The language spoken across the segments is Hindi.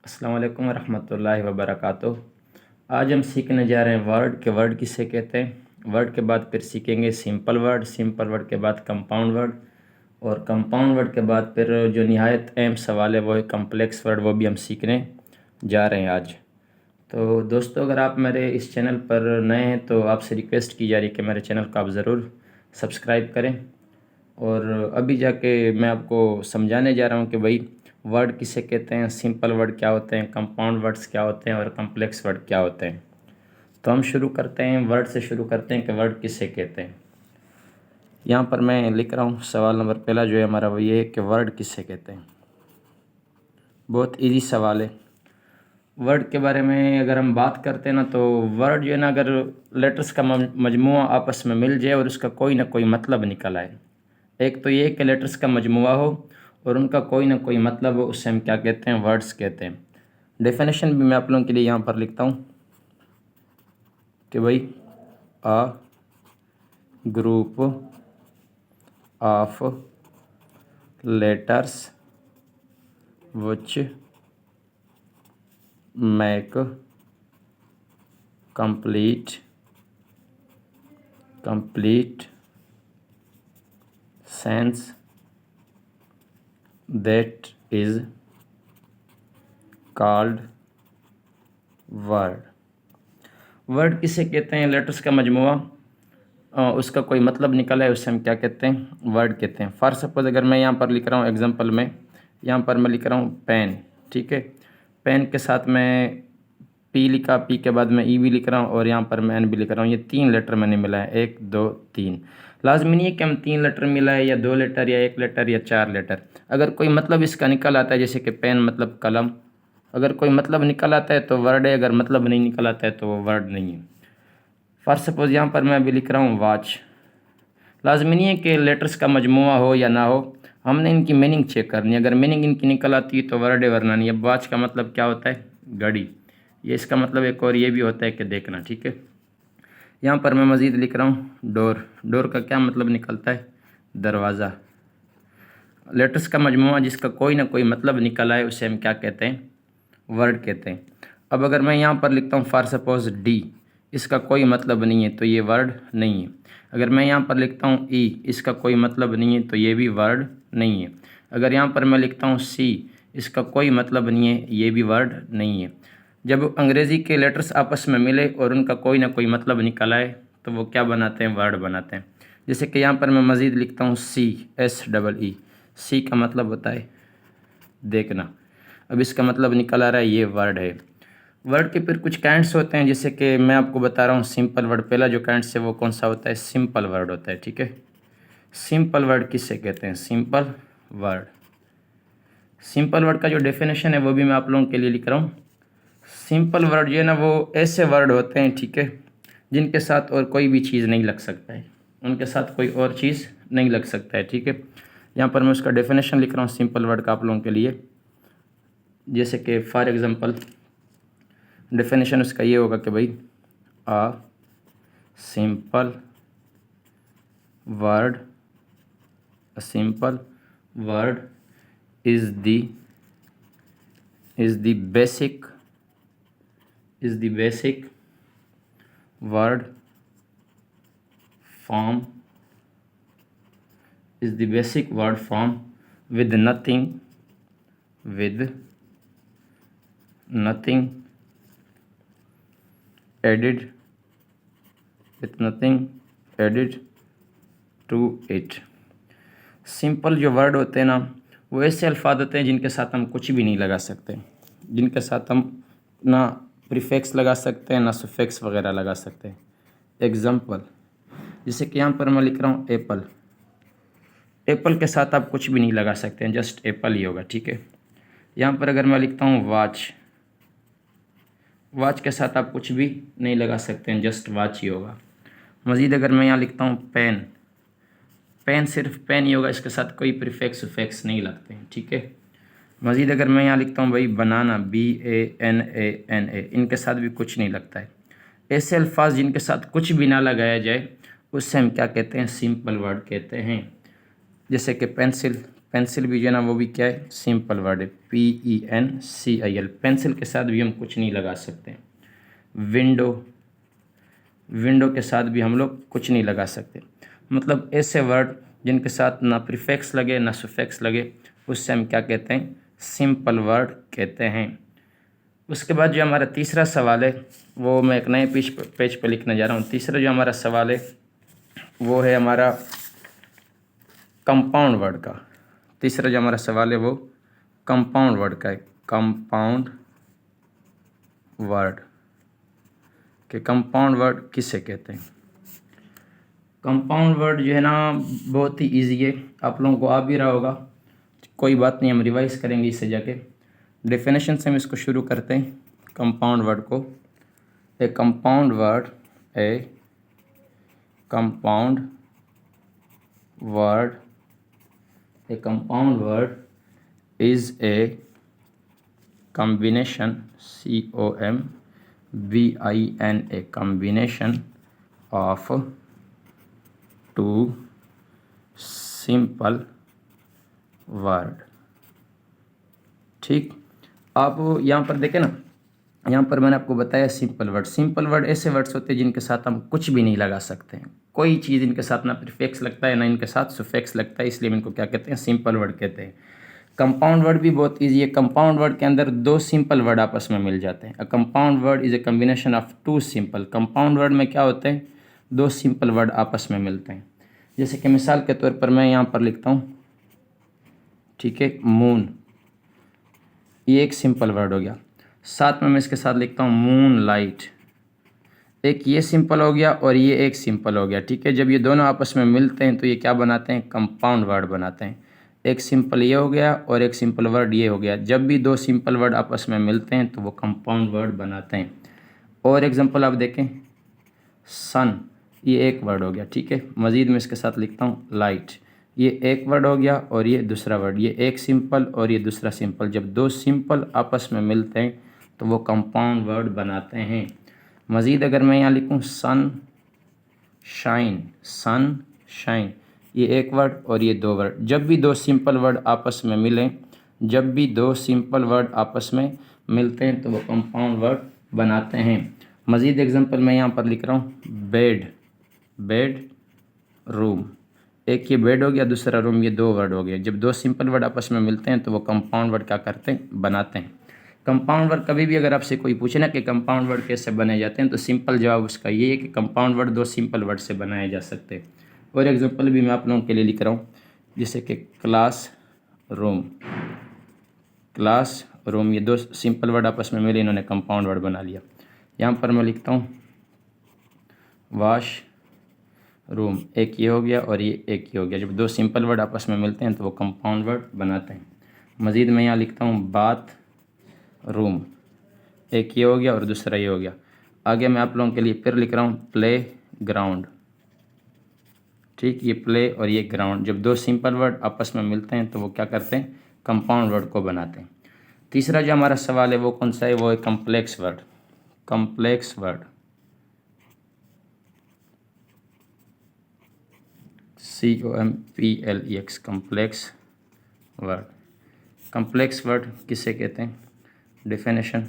अस्सलाम वालेकुम रहमतुल्लाहि व बरकातुहू। आज हम सीखने जा रहे हैं वर्ड के वर्ड किसे कहते हैं। वर्ड के बाद फिर सीखेंगे सिंपल वर्ड के बाद कंपाउंड वर्ड, और कंपाउंड वर्ड के बाद फिर जो निहायत अहम सवाल है वो है कम्प्लेक्स वर्ड, वो भी हम सीखने जा रहे हैं आज। तो दोस्तों, अगर आप मेरे इस चैनल पर नए हैं तो आपसे रिक्वेस्ट की जा रही है कि मेरे चैनल को आप ज़रूर सब्सक्राइब करें। और अभी जाके मैं आपको समझाने जा रहा हूँ कि भाई वर्ड किसे कहते हैं, सिंपल वर्ड क्या होते हैं, कंपाउंड वर्ड्स क्या होते हैं और कम्प्लेक्स वर्ड क्या होते हैं। तो हम शुरू करते हैं, वर्ड से शुरू करते हैं कि वर्ड किसे कहते हैं। यहाँ पर मैं लिख रहा हूँ सवाल नंबर पहला जो है हमारा वो ये है कि वर्ड किसे कहते हैं। बहुत इजी सवाल है। वर्ड के बारे में अगर हम बात करते हैं ना, तो वर्ड जो है ना, अगर लेटर्स का मजमुआ आपस में मिल जाए और उसका कोई ना कोई मतलब निकल आए। एक तो ये कि लेटर्स का मजमुआ हो और उनका कोई ना कोई मतलब हो, उससे हम क्या कहते हैं, वर्ड्स कहते हैं। डेफिनेशन भी मैं आप लोगों के लिए यहाँ पर लिखता हूँ कि भाई a group of letters which make complete sense that is called word. Word किसे कहते हैं? लेटर्स का मजमुआ, उसका कोई मतलब निकला है, उससे हम क्या कहते हैं, वर्ड कहते हैं। फॉर सपोज अगर मैं यहाँ पर लिख रहा हूँ एग्जांपल में, यहाँ पर मैं लिख रहा हूँ पेन, ठीक है। पेन के साथ मैं पी लिखा, पी के बाद मैं ई भी लिख रहा हूँ और यहाँ पर मैं एन भी लिख रहा हूँ। ये तीन लेटर मैंने मिला है, 1 2 3। लाजमी नहीं है कि हम 3 लेटर मिला है या 2 लेटर या 1 लेटर या 4 लेटर। अगर कोई मतलब इसका निकल आता है, जैसे कि पेन मतलब कलम, अगर कोई मतलब निकल आता है तो वर्ड है, अगर मतलब नहीं निकल आता है तो वो वर्ड नहीं है। फॉर सपोज यहाँ पर मैं अभी लिख रहा हूँ वॉच। लाजमी नहीं है कि लेटर्स का मजमुआ हो या ना हो, हमने इनकी मीनिंग चेक करनी है। अगर मीनिंग इनकी निकल आती है तो वर्ड है, वरना नहीं। अब वॉच का मतलब क्या होता है, घड़ी। ये इसका मतलब एक और ये भी होता है कि देखना, ठीक है। यहाँ पर मैं मज़ीद लिख रहा हूँ डोर। डोर का क्या मतलब निकलता है, दरवाज़ा। लेटर्स का मजमुआ जिसका कोई ना कोई मतलब निकल आए उसे हम क्या कहते हैं, वर्ड कहते हैं। अब अगर मैं यहाँ पर लिखता हूँ फॉर सपोज डी, इसका कोई मतलब नहीं है तो ये वर्ड नहीं है। अगर मैं यहाँ पर लिखता हूँ ई, इसका कोई मतलब नहीं है तो ये भी वर्ड नहीं है। अगर यहाँ पर मैं लिखता हूँ सी, इसका कोई मतलब नहीं है, ये भी वर्ड नहीं है। जब अंग्रेज़ी के लेटर्स आपस में मिले और उनका कोई ना कोई मतलब निकल आए तो वो क्या बनाते हैं, वर्ड बनाते हैं। जैसे कि यहाँ पर मैं मज़ीद लिखता हूँ CSEE। सी का मतलब होता है देखना। अब इसका मतलब निकल आ रहा है, ये वर्ड है। वर्ड के फिर कुछ काइंड्स होते हैं, जैसे कि मैं आपको बता रहा हूँ सिंपल वर्ड। पहला जो काइंड्स है वो कौन सा होता है, सिंपल वर्ड होता है, ठीक है। सिंपल वर्ड किससे कहते हैं, सिंपल वर्ड। सिंपल वर्ड का जो डेफिनेशन है वो भी मैं आप लोगों के लिए लिख रहा हूँ। सिंपल वर्ड जो है ना, वो ऐसे वर्ड होते हैं, ठीक है, जिनके साथ और कोई भी चीज़ नहीं लग सकता है, उनके साथ कोई और चीज़ नहीं लग सकता है, ठीक है। यहाँ पर मैं उसका डेफिनेशन लिख रहा हूँ सिंपल वर्ड का आप लोगों के लिए। जैसे कि फॉर एग्ज़ाम्पल डेफिनेशन उसका ये होगा कि भाई a simple word, a simple word is the basic word form with nothing added to it। Simple जो वर्ड होते हैं ना, वो ऐसे अल्फाज होते हैं जिनके साथ हम कुछ भी नहीं लगा सकते, जिनके साथ हम ना प्रीफिक्स लगा सकते हैं ना सुफिक्स वगैरह लगा सकते हैं। एग्जाम्पल, जैसे कि यहाँ पर मैं लिख रहा हूँ एप्पल। एप्पल के साथ आप कुछ भी नहीं लगा सकते हैं, जस्ट एप्पल ही होगा, ठीक है। यहाँ पर अगर मैं लिखता हूँ वॉच, वॉच के साथ आप कुछ भी नहीं लगा सकते हैं, जस्ट वॉच ही होगा। मज़ीद अगर मैं यहाँ लिखता हूँ पेन, पेन सिर्फ पेन ही होगा, इसके साथ कोई प्रीफिक्स सुफिक्स नहीं लगते हैं, ठीक है। मज़ीद अगर मैं यहाँ लिखता हूँ भाई बनाना, BANANA, इनके साथ भी कुछ नहीं लगता है। ऐसे अल्फाज जिनके साथ कुछ भी ना लगाया जाए उससे हम क्या कहते हैं, सिंपल वर्ड कहते हैं। जैसे कि पेंसिल, पेंसिल भी जो है ना वो भी क्या है, सिंपल वर्ड है, PENCIL। पेंसिल के साथ भी हम कुछ नहीं लगा सकते। विंडो, विंडो के साथ भी हम लोग कुछ नहीं लगा सकते। मतलब ऐसे वर्ड जिनके साथ ना प्रीफिक्स लगे ना सुफिक्स लगे, उससे हम क्या कहते हैं, सिंपल वर्ड कहते हैं। उसके बाद जो हमारा तीसरा सवाल है वो मैं एक नए पेज पे लिखने जा रहा हूँ। तीसरा जो हमारा सवाल है वो है हमारा कंपाउंड वर्ड का। तीसरा जो हमारा सवाल है वो कंपाउंड वर्ड का है। कंपाउंड वर्ड कि कंपाउंड वर्ड किसे कहते हैं। कंपाउंड वर्ड जो है ना बहुत ही ईजी है, आप लोगों को आ भी रहा होगा, कोई बात नहीं, हम रिवाइज करेंगे इसे जाके। डेफिनेशन से हम इसको शुरू करते हैं कंपाउंड वर्ड को। ए compound word, A compound word, A compound word is a combination, COMBIN, a combination of two simple word। ठीक, आप यहाँ पर देखें ना, यहाँ पर मैंने आपको बताया सिंपल वर्ड। सिंपल वर्ड ऐसे वर्ड्स होते हैं जिनके साथ हम कुछ भी नहीं लगा सकते हैं, कोई चीज़ इनके साथ ना प्रीफिक्स लगता है ना इनके साथ सुफिक्स लगता है, इसलिए हम इनको क्या कहते हैं, सिंपल वर्ड कहते हैं। कंपाउंड वर्ड भी बहुत ईजी है। कंपाउंड वर्ड के अंदर दो सिंपल वर्ड आपस में मिल जाते हैं। A compound word is a combination of two simple. Compound word में क्या होते हैं, दो सिंपल वर्ड आपस में मिलते हैं। जैसे कि मिसाल के तौर पर मैं यहाँ पर लिखता हूँ, ठीक है, मून, ये एक सिंपल वर्ड हो गया। साथ में मैं इसके साथ लिखता हूँ मून लाइट, एक ये सिंपल हो गया और ये एक सिंपल हो गया। ठीक है, जब ये दोनों आपस में मिलते हैं तो ये क्या बनाते हैं, कंपाउंड वर्ड बनाते हैं। एक सिंपल ये हो गया और एक सिंपल वर्ड ये हो गया। जब भी दो सिंपल वर्ड आपस में मिलते हैं तो वो कंपाउंड वर्ड बनाते हैं। और एग्जांपल आप देखें, सन, ये एक वर्ड हो गया। ठीक है, मज़ीद मैं इसके साथ लिखता हूँ लाइट, ये एक वर्ड हो गया और ये दूसरा वर्ड, ये एक सिंपल और ये दूसरा सिंपल। जब दो सिंपल आपस में मिलते हैं तो वो कंपाउंड वर्ड बनाते हैं। मज़ीद अगर मैं यहाँ लिखूँ सन शाइन, सन शाइन, ये एक वर्ड और ये दो वर्ड। जब भी दो सिंपल वर्ड आपस में मिलें, जब भी दो सिंपल वर्ड आपस में मिलते हैं तो वो कंपाउंड वर्ड बनाते हैं। मज़ीद एग्जांपल मैं यहाँ पर लिख रहा हूँ, बेड, बेड, रूम, एक ये बेड हो गया, दूसरा रूम, ये दो वर्ड हो गए। जब दो सिंपल वर्ड आपस में मिलते हैं तो वो कंपाउंड वर्ड क्या करते हैं, बनाते हैं। कंपाउंड वर्ड कभी भी अगर आपसे कोई पूछे ना कि कंपाउंड वर्ड कैसे बनाए जाते हैं तो सिंपल जवाब उसका ये है कि कंपाउंड वर्ड दो सिंपल वर्ड से बनाए जा सकते हैं। और एग्जांपल भी मैं आप लोगों के लिए लिख रहा हूँ, जैसे कि क्लास रूम, क्लास रूम, ये दो सिंपल वर्ड आपस में मिले, इन्होंने कंपाउंड वर्ड बना लिया। यहाँ पर मैं लिखता हूँ वाश रूम, एक ये हो गया और ये एक ये हो गया। जब दो सिंपल वर्ड आपस में मिलते हैं तो वो कंपाउंड वर्ड बनाते हैं। मज़ीद मैं यहाँ लिखता हूँ बाथ रूम, एक ये हो गया और दूसरा ये हो गया। आगे मैं आप लोगों के लिए फिर लिख रहा हूँ प्ले ग्राउंड, ठीक, ये प्ले और ये ग्राउंड। जब दो सिंपल वर्ड आपस में मिलते हैं तो वो क्या करते हैं, कंपाउंड वर्ड को बनाते हैं। तीसरा जो हमारा सवाल है वो कौन सा है, वो है complex word. Complex word, COMPLEX, complex word. Complex word किसे कहते हैं, डेफिनेशन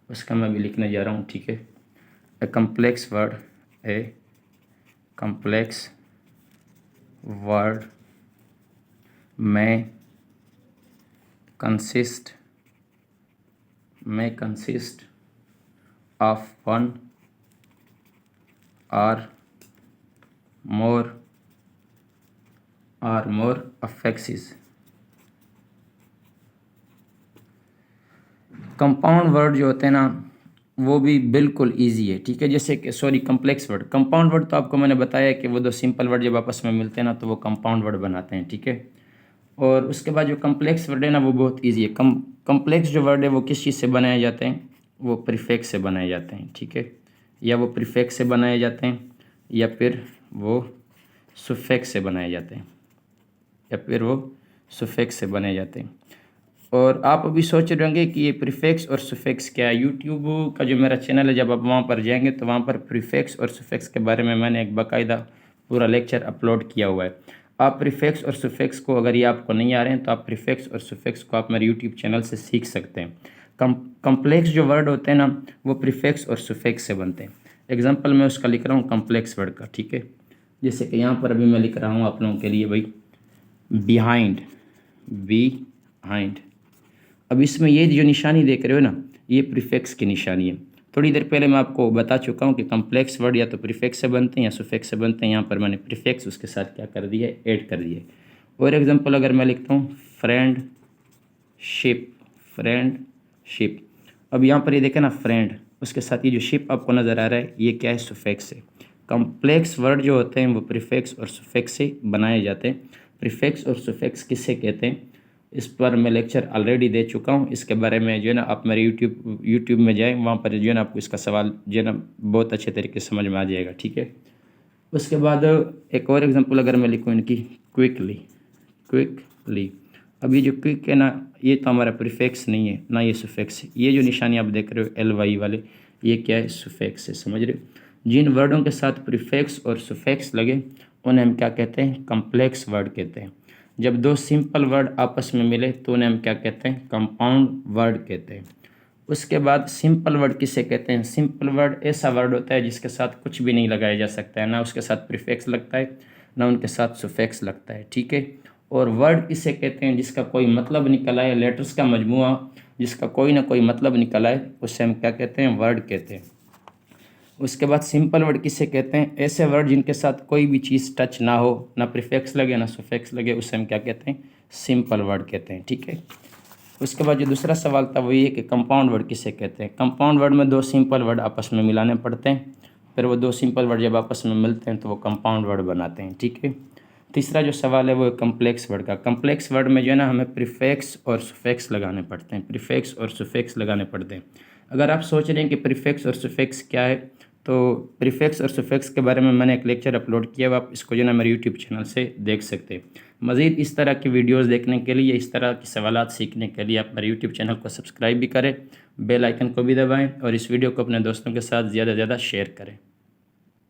उसका मैं भी लिखने जा रहा हूँ। ठीक है, ए कम्प्लेक्स वर्ड, ए कम्प्लेक्स वर्ड में कंसिस्ट ऑफ वन और मोर अफेक्सेस। कंपाउंड वर्ड जो होते हैं ना वो भी बिल्कुल इजी है। ठीक है, जैसे कि कम्प्लेक्स वर्ड, कंपाउंड वर्ड तो आपको मैंने बताया कि वो दो सिंपल वर्ड जब आपस में मिलते हैं ना तो वो कंपाउंड वर्ड बनाते हैं। ठीक है, और उसके बाद जो कम्प्लेक्स वर्ड है ना वो बहुत इजी है। कम्प्लेक्स जो वर्ड है वो किस चीज़ से बनाए जाते हैं, वो प्रीफिक्स से बनाए जाते हैं। ठीक है, या वो प्रीफिक्स से बनाए जाते हैं या फिर वो सुफिक्स से बनाए जाते हैं, या फिर वो सुफिक्स से बनाए जाते हैं। और आप अभी सोच रहे होंगे कि ये प्रीफिक्स और सुफिक्स क्या है। यूट्यूब का जो मेरा चैनल है, जब आप वहाँ पर जाएंगे तो वहाँ पर प्रीफिक्स और सुफिक्स के बारे में मैंने एक बाकायदा पूरा लेक्चर अपलोड किया हुआ है। आप प्रीफिक्स और सुफिक्स को, अगर ये आपको नहीं आ रहे हैं तो आप प्रीफिक्स और सुफिक्स को आप मेरे यूट्यूब चैनल से सीख सकते हैं। कम्प्लेक्स जो वर्ड होते हैं ना वो प्रीफिक्स और सुफिक्स से बनते हैं। एग्जांपल मैं उसका लिख रहा हूँ कम्प्लेक्स वर्ड का, ठीक है। जैसे कि यहाँ पर अभी मैं लिख रहा हूँ आप लोगों के लिए भाई बिहाइंड, बिहाइंड। अब इसमें ये जो निशानी देख रहे हो ना ये प्रीफिक्स की निशानी है। थोड़ी देर पहले मैं आपको बता चुका हूँ कि कम्प्लेक्स वर्ड या तो प्रीफिक्स से बनते हैं या सुफिक्स से बनते हैं। यहाँ पर मैंने प्रीफिक्स उसके साथ क्या कर दिया है, ऐड कर दिया है। और एग्जांपल अगर मैं लिखता हूँ फ्रेंडशिप, फ्रेंडशिप। अब यहाँ पर ये देखें ना फ्रेंड, उसके साथ ये जो शिप आपको नज़र आ रहा है ये क्या है, सुफिक्स है। कम्प्लेक्स वर्ड जो होते हैं वो प्रीफिक्स और सुफिक्स से बनाए जाते हैं। प्रीफिक्स और सुफिक्स किससे कहते हैं इस पर मैं लेक्चर ऑलरेडी दे चुका हूँ। इसके बारे में जो है ना आप मेरे यूट्यूब में जाएं, वहाँ पर जो है ना आपको इसका सवाल जो है ना बहुत अच्छे तरीके से समझ में आ जाएगा, ठीक है। उसके बाद एक और एग्जांपल अगर मैं लिखूँ इनकी क्विकली, क्विकली। अब ये जो क्विक है ना ये तो हमारा प्रीफिक्स नहीं है ना ये सुफिक्स है। ये जो निशानी आप देख रहे हो LY वाले ये क्या है, सुफिक्स है, समझ रहे हो। जिन वर्डों के साथ प्रीफिक्स और सुफिक्स लगे उन्हें हम क्या कहते हैं, कम्प्लेक्स वर्ड कहते हैं। जब दो सिंपल वर्ड आपस में मिले तो उन्हें हम क्या कहते हैं, कंपाउंड वर्ड कहते हैं। उसके बाद सिंपल वर्ड किसे कहते हैं, सिंपल वर्ड ऐसा वर्ड होता है जिसके साथ कुछ भी नहीं लगाया जा सकता है, ना उसके साथ प्रीफिक्स लगता है ना उनके साथ सुफिक्स लगता है, ठीक है। और वर्ड किसे कहते हैं, जिसका कोई मतलब निकल आए, लेटर्स का मजमुआ जिसका कोई ना कोई मतलब निकल आए उससे हम क्या कहते हैं, वर्ड कहते हैं। उसके बाद सिंपल वर्ड किसे कहते हैं, ऐसे वर्ड जिनके साथ कोई भी चीज़ टच ना हो, ना प्रीफिक्स लगे ना सुफिक्स लगे, उससे हम क्या कहते हैं, सिंपल वर्ड कहते हैं, ठीक है। उसके बाद जो दूसरा सवाल था वो ये कि कंपाउंड वर्ड किसे कहते हैं। कंपाउंड वर्ड में दो सिंपल वर्ड आपस में मिलाने पड़ते हैं, फिर वो दो सिंपल वर्ड जब आपस में मिलते हैं तो वो कंपाउंड वर्ड बनाते हैं, ठीक है। तीसरा जो सवाल है वो कम्प्लेक्स वर्ड का। कम्प्लेक्स वर्ड में जो है ना हमें प्रीफिक्स और सुफिक्स लगाने पड़ते हैं, प्रीफिक्स और सुफिक्स लगाने पड़ते हैं। अगर आप सोच रहे हैं कि प्रीफिक्स और सुफिक्स क्या है तो प्रीफिक्स और सुफिक्स के बारे में मैंने एक लेक्चर अपलोड किया है, आप इसको जो है ना मेरे यूट्यूब चैनल से देख सकते हैं। मज़ीद इस तरह की वीडियोस देखने के लिए, इस तरह के सवालात सीखने के लिए आप मेरे यूट्यूब चैनल को सब्सक्राइब भी करें, बेल आइकन को भी दबाएं और इस वीडियो को अपने दोस्तों के साथ ज़्यादा से ज़्यादा शेयर करें।